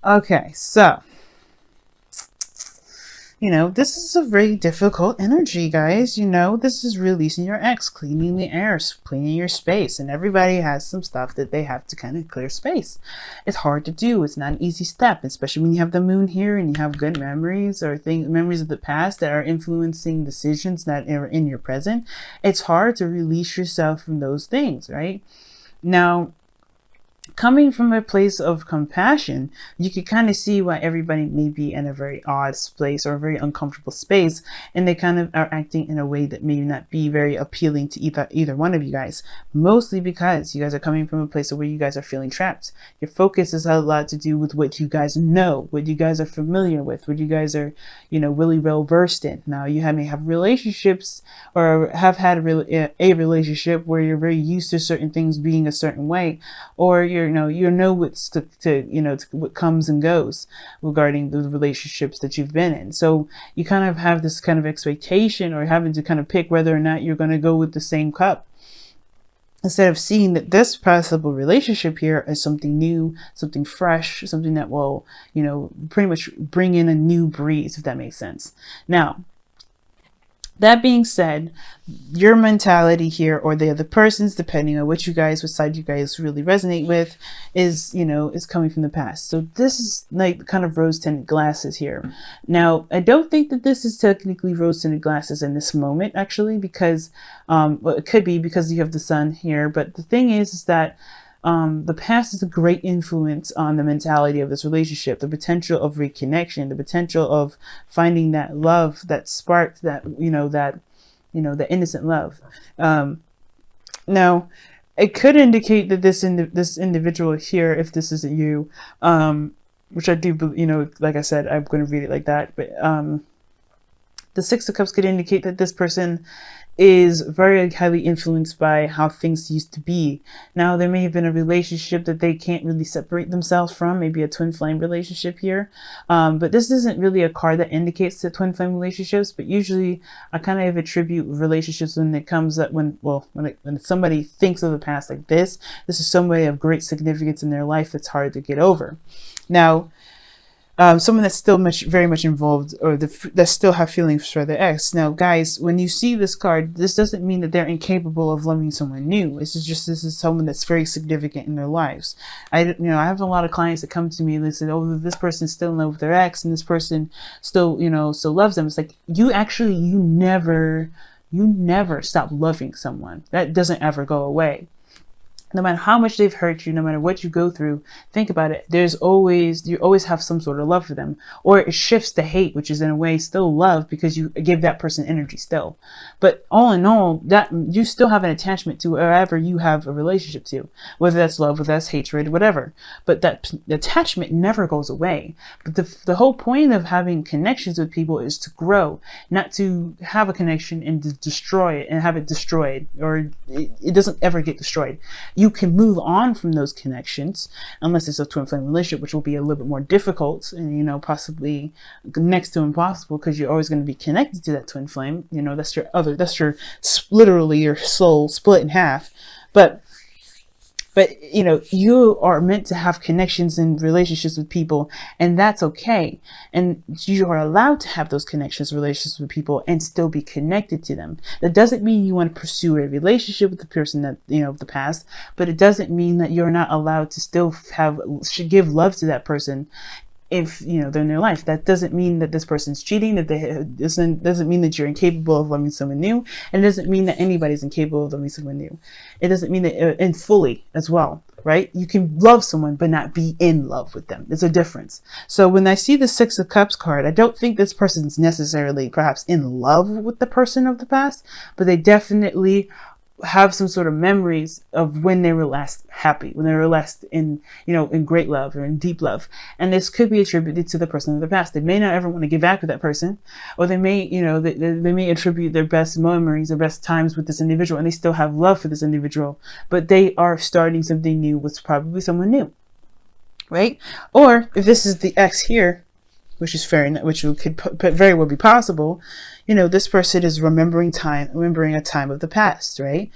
Okay, so this is a very difficult energy, guys. This is releasing your ex, cleaning the air, cleaning your space, and everybody has some stuff that they have to kind of clear space. It's hard to do. It's not an easy step, especially when you have the moon here and you have good memories or memories of the past that are influencing decisions that are in your present. It's hard to release yourself from those things, right? Now, coming from a place of compassion, you can kind of see why everybody may be in a very odd place or a very uncomfortable space, and they kind of are acting in a way that may not be very appealing to either one of you guys. Mostly because you guys are coming from a place where you guys are feeling trapped. Your focus has a lot to do with what you guys know, what you guys are familiar with, what you guys are, really well versed in. Now, may have relationships or have had a relationship where you're very used to certain things being a certain way, or you know what's to what comes and goes regarding the relationships that you've been in. So you kind of have this kind of expectation or having to kind of pick whether or not you're going to go with the same cup, instead of seeing that this possible relationship here is something new, something fresh, something that will, pretty much bring in a new breeze, if that makes sense. Now, that being said, your mentality here, or the other person's, depending on what side you guys really resonate with, is coming from the past. So this is like kind of rose-tinted glasses here. Now, I don't think that this is technically rose-tinted glasses in this moment, actually, because well, it could be because you have the sun here. But the thing is that the past is a great influence on the mentality of this relationship, the potential of reconnection, the potential of finding that love, that spark, that that innocent love. Now, it could indicate that this individual here, if this isn't you, which I do, like I said, I'm going to read it like that, but the Six of Cups could indicate that this person is very highly influenced by how things used to be. Now, there may have been a relationship that they can't really separate themselves from, maybe a twin flame relationship here. But this isn't really a card that indicates the twin flame relationships, but usually I kind of attribute relationships when it comes that when somebody thinks of the past like this is somebody of great significance in their life that's hard to get over. Now, someone that's still very much involved, or that still have feelings for their ex. Now, guys, when you see this card, this doesn't mean that they're incapable of loving someone new. This is someone that's very significant in their lives. I have a lot of clients that come to me and they say, "Oh, this person's still in love with their ex, and this person still loves them." It's like you never stop loving someone. That doesn't ever go away. No matter how much they've hurt you, no matter what you go through, think about it. You always have some sort of love for them, or it shifts to hate, which is in a way still love because you give that person energy still. But all in all, that you still have an attachment to wherever you have a relationship to, whether that's love, whether that's hatred, whatever. But that attachment never goes away. But the whole point of having connections with people is to grow, not to have a connection and to destroy it and have it destroyed, or it doesn't ever get destroyed. You can move on from those connections, unless it's a twin flame relationship, which will be a little bit more difficult and possibly next to impossible, because you're always going to be connected to that twin flame. That's literally your soul split in half. But you are meant to have connections and relationships with people, and that's okay. And you are allowed to have those connections, relationships with people, and still be connected to them. That doesn't mean you want to pursue a relationship with the person that, of the past, but it doesn't mean that you're not allowed to still should give love to that person if they're in their life. That doesn't mean that this person's cheating, doesn't mean that you're incapable of loving someone new, and it doesn't mean that anybody's incapable of loving someone new. It doesn't mean that and fully as well, right? You can love someone but not be in love with them. There's a difference. So when I see the Six of Cups card, I don't think this person's necessarily perhaps in love with the person of the past, but they definitely have some sort of memories of when they were last happy, when they were last in great love or in deep love. And this could be attributed to the person of the past. They may not ever want to get back with that person, or they may, they may attribute their best memories, their best times with this individual, and they still have love for this individual, but they are starting something new with probably someone new, right? Or if this is the ex here, which is fair, which could very well be possible, this person is remembering a time of the past, right?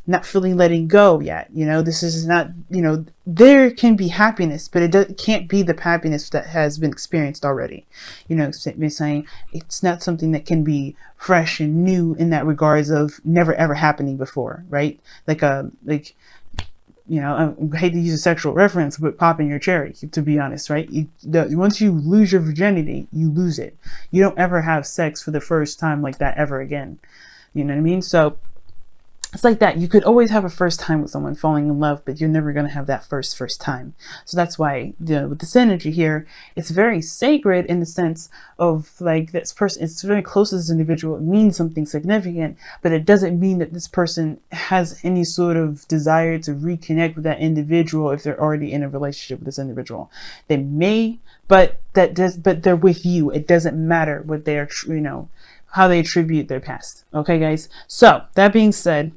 not fully letting go yet. You know, this is not, you know, there can be happiness, but it can't be the happiness that has been experienced already. You know, saying it's not something that can be fresh and new in that regards of never ever happening before, right? Like you know, I hate to use a sexual reference, but popping your cherry, to be honest, right? Once you lose your virginity, you lose it. You don't ever have sex for the first time like that ever again. You know what I mean? So it's like that. You could always have a first time with someone falling in love, but you're never going to have that first time. So that's why, you know, with this energy here, it's very sacred in the sense of like this person, it's very close to this individual. It means something significant, but it doesn't mean that this person has any sort of desire to reconnect with that individual if they're already in a relationship with this individual. They may, but they're with you. It doesn't matter what they are, you know, how they attribute their past. Okay, guys. So that being said,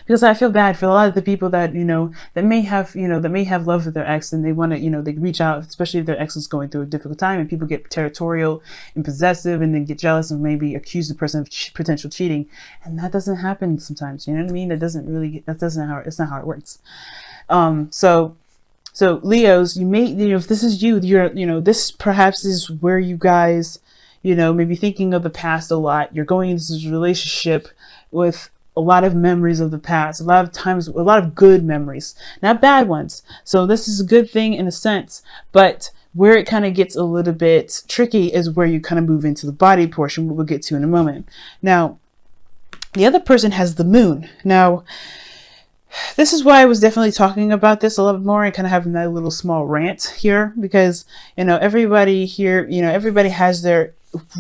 because I feel bad for a lot of the people that, you know, that may have love with their ex, and they want to, you know, they reach out, especially if their ex is going through a difficult time, and people get territorial and possessive and then get jealous and maybe accuse the person of potential cheating. And that doesn't happen sometimes. You know what I mean? It's not how it works. So Leos, you may, you know, if this is you, you know, this perhaps is where you guys, you know, maybe thinking of the past a lot. You're going into this relationship with a lot of memories of the past, a lot of times, a lot of good memories, not bad ones. So this is a good thing in a sense, but where it kind of gets a little bit tricky is where you kind of move into the body portion, what we'll get to in a moment. Now, the other person has the moon. Now, this is why I was definitely talking about this a little more and kind of having that little small rant here, because, you know, everybody here, you know, everybody has their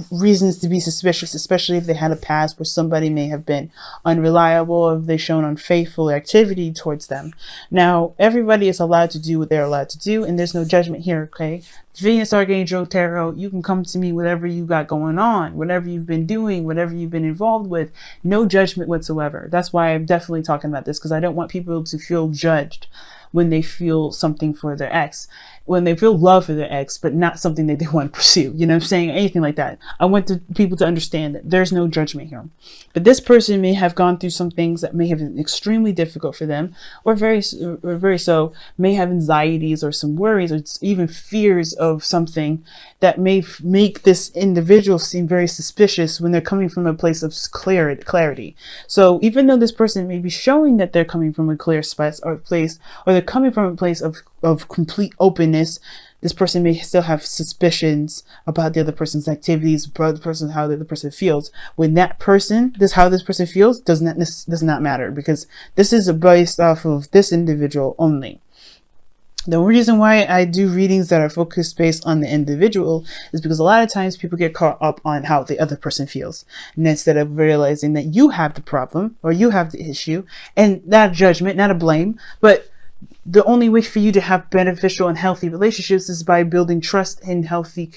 reasons to be suspicious, especially if they had a past where somebody may have been unreliable or if they've shown unfaithful activity towards them. Now, everybody is allowed to do what they're allowed to do, and there's no judgment here, okay? Venus, Archangel, Tarot, you can come to me, whatever you got going on, whatever you've been doing, whatever you've been involved with, no judgment whatsoever. That's why I'm definitely talking about this, because I don't want people to feel judged when they feel something for their ex, when they feel love for their ex, but not something that they want to pursue, you know what I'm saying? Anything like that. I want people to understand that there's no judgment here. But this person may have gone through some things that may have been extremely difficult for them, or very so, may have anxieties or some worries or even fears of something that may make this individual seem very suspicious when they're coming from a place of clarity. So even though this person may be showing that they're coming from a clear space or place, or they're coming from a place of complete openness, this person may still have suspicions about the other person's activities, about the person, how the other person feels. When that person, how this person feels does not matter, because this is based off of this individual only. The reason why I do readings that are focused based on the individual is because a lot of times people get caught up on how the other person feels, and instead of realizing that you have the problem or you have the issue, and not a judgment, not a blame, but the only way for you to have beneficial and healthy relationships is by building trust and healthy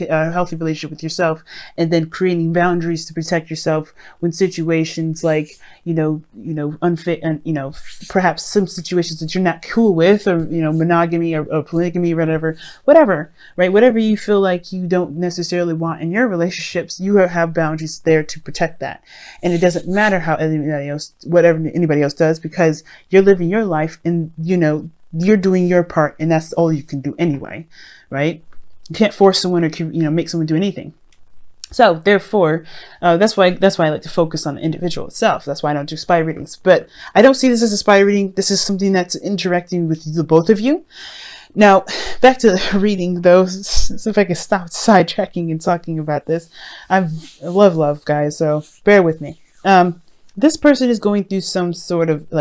relationship with yourself, and then creating boundaries to protect yourself when situations like, unfit, and, perhaps some situations that you're not cool with, or, monogamy or polygamy, whatever, right? Whatever you feel like you don't necessarily want in your relationships, you have boundaries there to protect that. And it doesn't matter how whatever anybody else does, because you're living your life, and, you're doing your part, and that's all you can do anyway, right? You can't force someone or make someone do anything. So therefore, that's why I like to focus on the individual itself. That's why I don't do spy readings. But I don't see this as a spy reading. This is something that's interacting with the both of you. Now, back to the reading, though, so if I can stop sidetracking and talking about this. I love, guys, so bear with me. This person is going through some sort of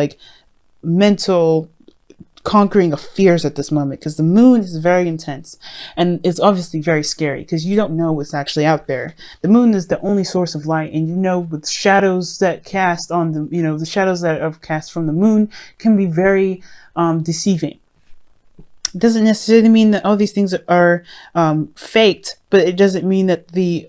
mental conquering of fears at this moment, because the moon is very intense, and it's obviously very scary because you don't know what's actually out there. The moon is the only source of light, and with shadows that cast on the shadows that are cast from the moon can be very deceiving. It doesn't necessarily mean that all these things are faked, but it doesn't mean that the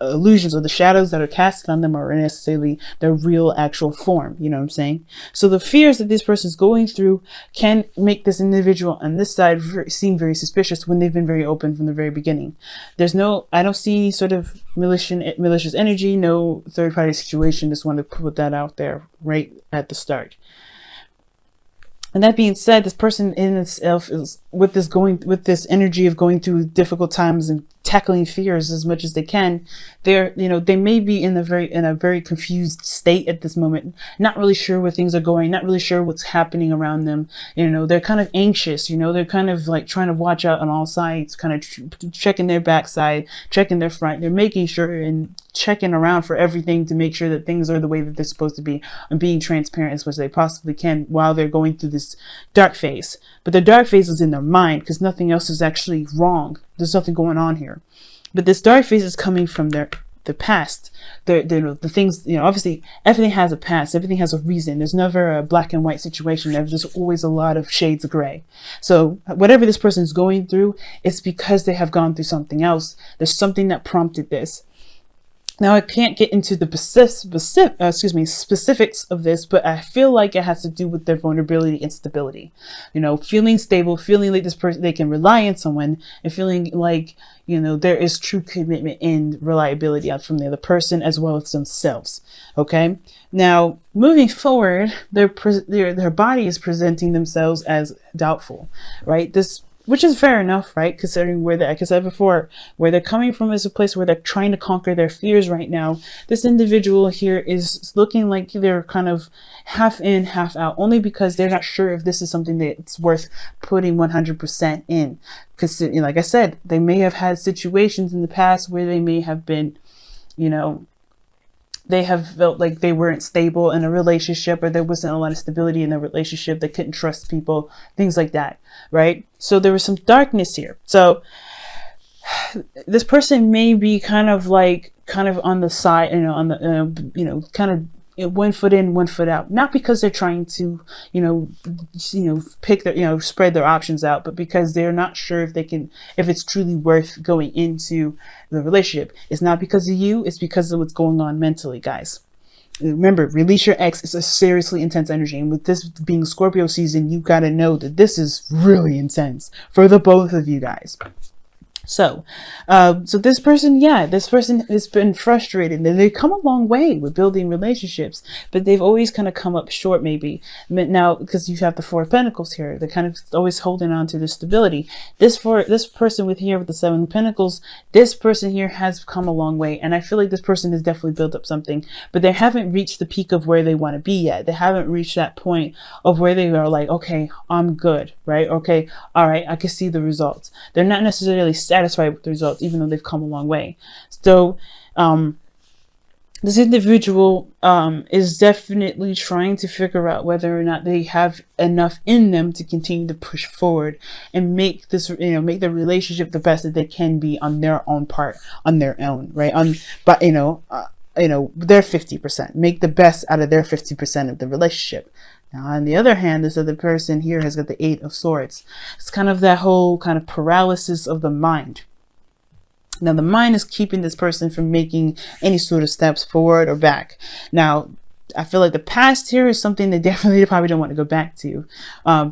illusions or the shadows that are casted on them are necessarily their real actual form. You know what I'm saying? So the fears that this person is going through can make this individual on this side seem very suspicious when they've been very open from the very beginning. I don't see any sort of malicious energy, no third party situation. Just want to put that out there right at the start. And that being said, this person in itself is with this energy of going through difficult times and tackling fears as much as they can. They may be in a very confused state at this moment, not really sure where things are going, not really sure what's happening around them. They're kind of anxious, they're kind of like trying to watch out on all sides, kind of checking their backside, checking their front. They're making sure and checking around for everything to make sure that things are the way that they're supposed to be, and being transparent as much as they possibly can while they're going through this dark phase. But the dark phase is in their mind, because nothing else is actually wrong. There's nothing going on here. But this dark phase is coming from the past. The things, obviously everything has a past, everything has a reason. There's never a black and white situation. There's always a lot of shades of gray. So whatever this person is going through, it's because they have gone through something else. There's something that prompted this. Now, I can't get into the specifics of this, but I feel like it has to do with their vulnerability and stability. Feeling stable, feeling like this person, they can rely on someone, and feeling like, there is true commitment and reliability out from the other person as well as themselves. Okay. Now, moving forward, their body is presenting themselves as doubtful, right? Which is fair enough, right? Considering like I said before, where they're coming from is a place where they're trying to conquer their fears right now. This individual here is looking like they're kind of half in, half out, only because they're not sure if this is something that's worth putting 100% in. Because, like I said, they may have had situations in the past where they may have been, they have felt like they weren't stable in a relationship, or there wasn't a lot of stability in a relationship. They couldn't trust people, things like that, right? So there was some darkness here. So this person may be kind of on the side, on the, kind of 1 foot in, 1 foot out, not because they're trying to, pick their, spread their options out, but because they're not sure if it's truly worth going into the relationship. It's not because of you, it's because of what's going on mentally, guys. Remember, release your ex is a seriously intense energy. And with this being Scorpio season, you got to know that this is really intense for the both of you guys. So this person has been frustrated, and they've come a long way with building relationships, but they've always kind of come up short, maybe now, because you have the Four of Pentacles here. They're kind of always holding on to the stability. This person with the Seven of Pentacles, this person here has come a long way, and I feel like this person has definitely built up something, but they haven't reached the peak of where they want to be yet. They haven't reached that point of where they are like, okay, I'm good, right? Okay, all right, I can see the results. They're not necessarily satisfied with the results, even though they've come a long way. So this individual is definitely trying to figure out whether or not they have enough in them to continue to push forward and make this, make the relationship the best that they can be on their own part, on their own, right? But their 50%, make the best out of their 50% of the relationship. Now, on the other hand, this other person here has got the Eight of Swords. It's kind of that whole kind of paralysis of the mind. Now, the mind is keeping this person from making any sort of steps forward or back. Now, I feel like the past here is something they probably don't want to go back to,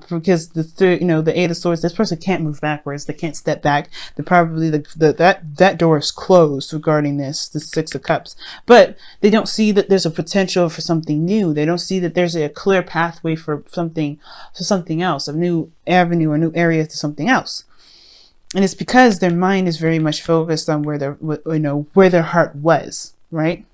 because the Eight of Swords, this person can't move backwards. They can't step back. They probably that door is closed regarding the Six of Cups. But they don't see that there's a potential for something new. They don't see that there's a clear pathway for something else, a new avenue, a new area to something else. And it's because their mind is very much focused on where their heart was, right?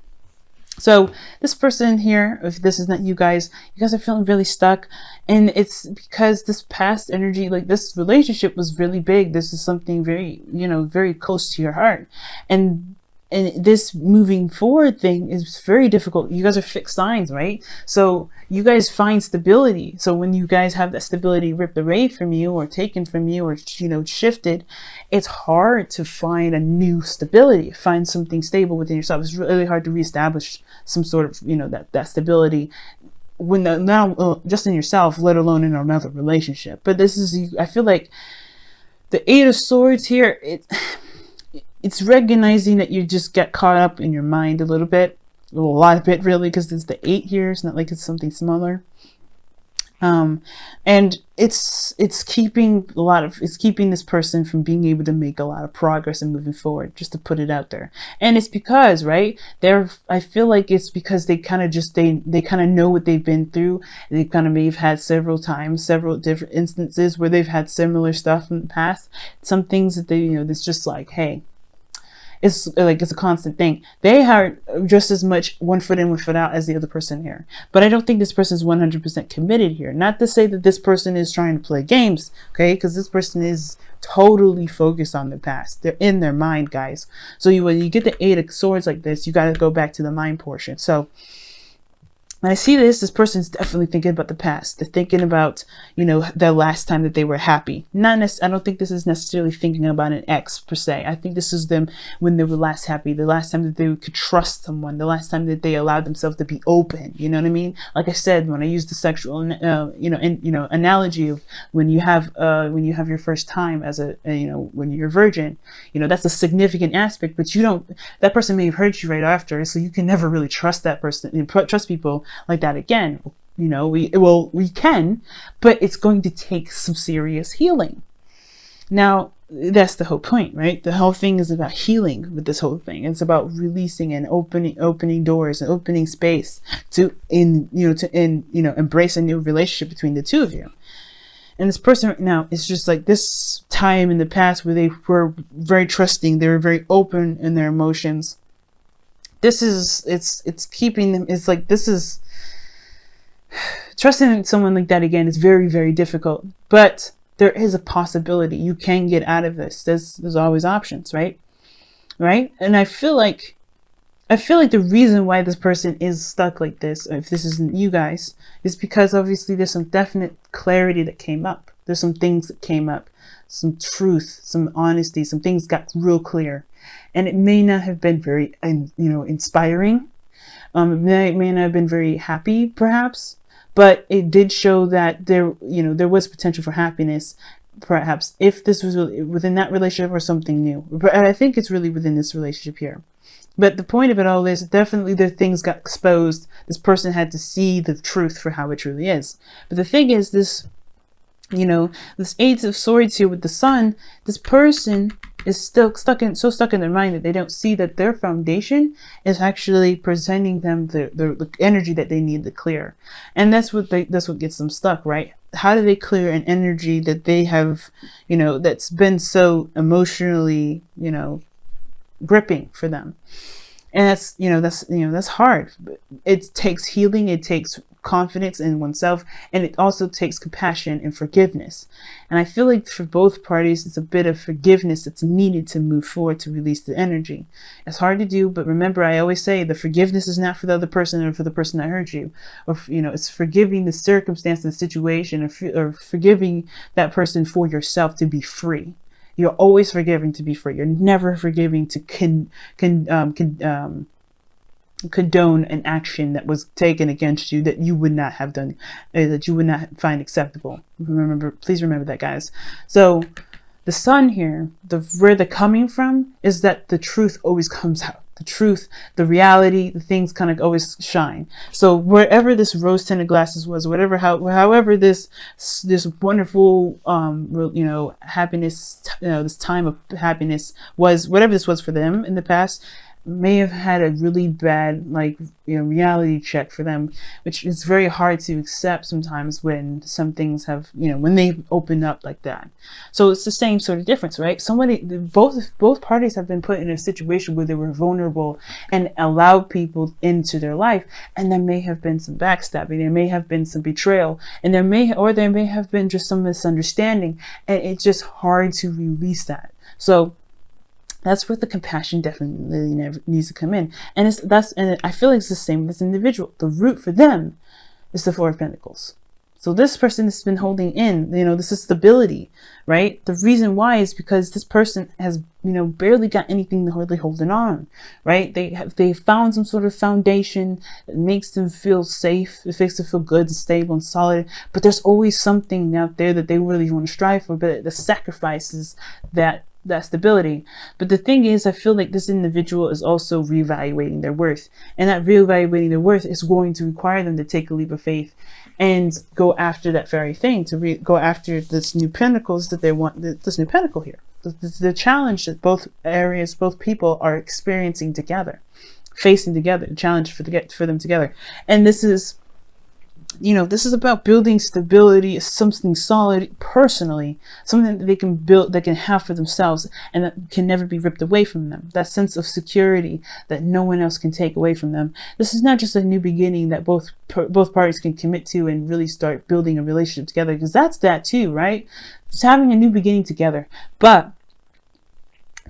So this person here, if this is not you guys are feeling really stuck, and it's because this past energy, like this relationship was really big. This is something very, very close to your heart, and this moving forward thing is very difficult. You guys are fixed signs, right? So you guys find stability. So when you guys have that stability ripped away from you or taken from you or, shifted, it's hard to find a new stability, find something stable within yourself. It's really hard to reestablish some sort of, that stability now just in yourself, let alone in another relationship. But this is, I feel like the Eight of Swords here, it's recognizing that you just get caught up in your mind a little bit, a lot of it really, because there's the 8 here. It's not like it's something smaller. And it's keeping this person from being able to make a lot of progress and moving forward, just to put it out there. And it's because, right, I feel like it's because they kind of they kind of know what they've been through. They kind of may have had several different instances where they've had similar stuff in the past. Some things that they, it's just like, hey, it's a constant thing. They are just as much one foot in, one foot out as the other person here. But I don't think this person is 100% committed here. Not to say that this person is trying to play games, okay? Because this person is totally focused on the past. They're in their mind, guys. So when you get the 8 of Swords like this, you got to go back to the mind portion. So when I see this person's definitely thinking about the past. They're thinking about, the last time that they were happy. I don't think this is necessarily thinking about an ex per se. I think this is them when they were last happy, the last time that they could trust someone, the last time that they allowed themselves to be open. You know what I mean? Like I said, when I use the sexual, analogy of when you have your first time as when you're a virgin, that's a significant aspect, but that person may have hurt you right after, so you can never really trust that person, trust people like that again. We can, but it's going to take some serious healing. Now, that's the whole point, right? The whole thing is about healing with this whole thing. It's about releasing and opening doors and opening space to embrace a new relationship between the two of you. And this person right now is just like this time in the past where they were very trusting, they were very open in their emotions. It's keeping them, it's like, this is trusting someone like that again is very, very difficult, but there is a possibility you can get out of this. There's always options, right? And I feel like the reason why this person is stuck like this, if this isn't you guys, is because obviously there's some definite clarity that came up. There's some things that came up, some truth, some honesty, some things got real clear. And it may not have been very, inspiring. It may not have been very happy, perhaps, but it did show that there was potential for happiness, perhaps, if this was really within that relationship or something new. But I think it's really within this relationship here. But the point of it all is definitely the things got exposed. This person had to see the truth for how it truly is. But the thing is, this 8 of Swords here with the Sun, this person is still stuck in their mind that they don't see that their foundation is actually presenting them the energy that they need to clear. And that's what gets them stuck, right? How do they clear an energy that they have, that's been so emotionally, gripping for them? And that's hard. It takes healing, it takes confidence in oneself, and it also takes compassion and forgiveness. And I feel like for both parties, it's a bit of forgiveness that's needed to move forward, to release the energy. It's hard to do, but remember, I always say the forgiveness is not for the other person or for the person that hurt you, or it's forgiving the circumstance and the situation, or forgiving that person for yourself to be free. You're always forgiving to be free. You're never forgiving to condone an action that was taken against you that you would not have done, that you would not find acceptable. Please remember that, guys. So the Sun here, where they're coming from is that the truth always comes out. The truth, the reality, the things kind of always shine. So wherever this rose-tinted glasses was, however this wonderful, happiness, this time of happiness was, whatever this was for them in the past, may have had a really bad reality check for them, which is very hard to accept sometimes when some things have when they open up like that. So it's the same sort of difference, right? Both parties have been put in a situation where they were vulnerable and allowed people into their life, and there may have been some backstabbing, there may have been some betrayal, and there may have been just some misunderstanding, and it's just hard to release that. So that's where the compassion definitely needs to come in. And I feel like it's the same with this individual. The root for them is the Four of Pentacles. So this person has been holding in, this is stability, right? The reason why is because this person has, barely got anything hardly holding on, right? They found some sort of foundation that makes them feel safe. It makes them feel good and stable and solid. But there's always something out there that they really want to strive for, but the sacrifices that stability. But the thing is, I feel like this individual is also reevaluating their worth, and that reevaluating their worth is going to require them to take a leap of faith and go after that very thing, to go after this new pinnacles that they want, this new pinnacle here, the challenge that both people are experiencing together, facing together, the challenge for them together. And this is, this is about building stability, something solid personally, something that they can build, that can have for themselves, and that can never be ripped away from them. That sense of security that no one else can take away from them. This is not just a new beginning that both parties can commit to and really start building a relationship together, because that's that too, right? It's having a new beginning together. But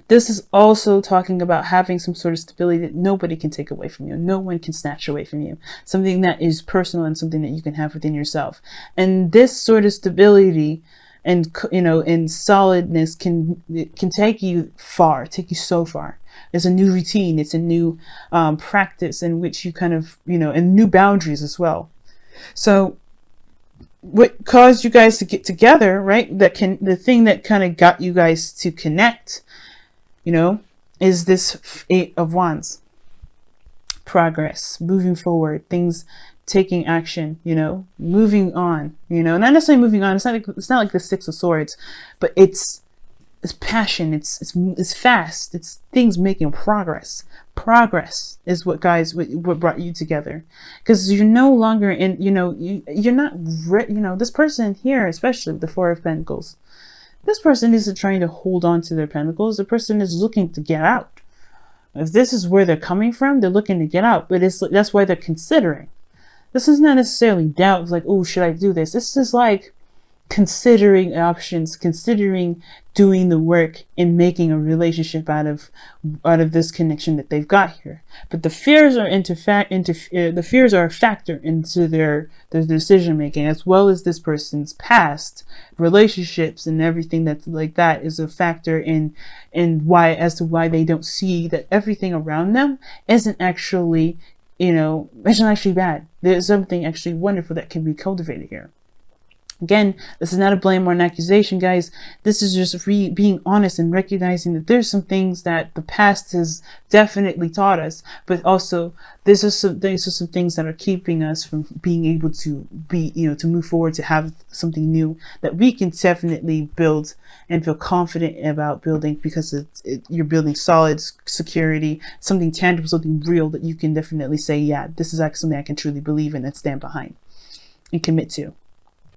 this is also talking about having some sort of stability that nobody can take away from you. No one can snatch away from you. Something that is personal and something that you can have within yourself. And this sort of stability and, and solidness can take you far, take you so far. It's a new routine. It's a new practice in which you kind of, and new boundaries as well. So what caused you guys to get together, right? The thing that kind of got you guys to connect, is this 8 of Wands. Progress, moving forward, things, taking action, moving on, not necessarily moving on. It's not like the 6 of Swords, but it's passion. It's fast. It's things making progress. Progress is what brought you together, because you're no longer in, you're not, this person here, especially with the 4 of Pentacles. This person isn't trying to hold on to their pentacles. The person is looking to get out. If this is where they're coming from, they're looking to get out. But that's why they're considering. This is not necessarily doubt. It's like, oh, should I do this? This is like considering options, considering doing the work and making a relationship out of this connection that they've got here. But the fears are the fears are a factor into their decision making, as well as this person's past relationships and everything that's like that is a factor in why they don't see that everything around them isn't actually bad. There's something actually wonderful that can be cultivated here. Again, this is not a blame or an accusation, guys. This is just being honest and recognizing that there's some things that the past has definitely taught us, but also these are some things that are keeping us from being able to to move forward, to have something new that we can definitely build and feel confident about building, because you're building solid security, something tangible, something real that you can definitely say, yeah, this is actually something I can truly believe in and stand behind and commit to.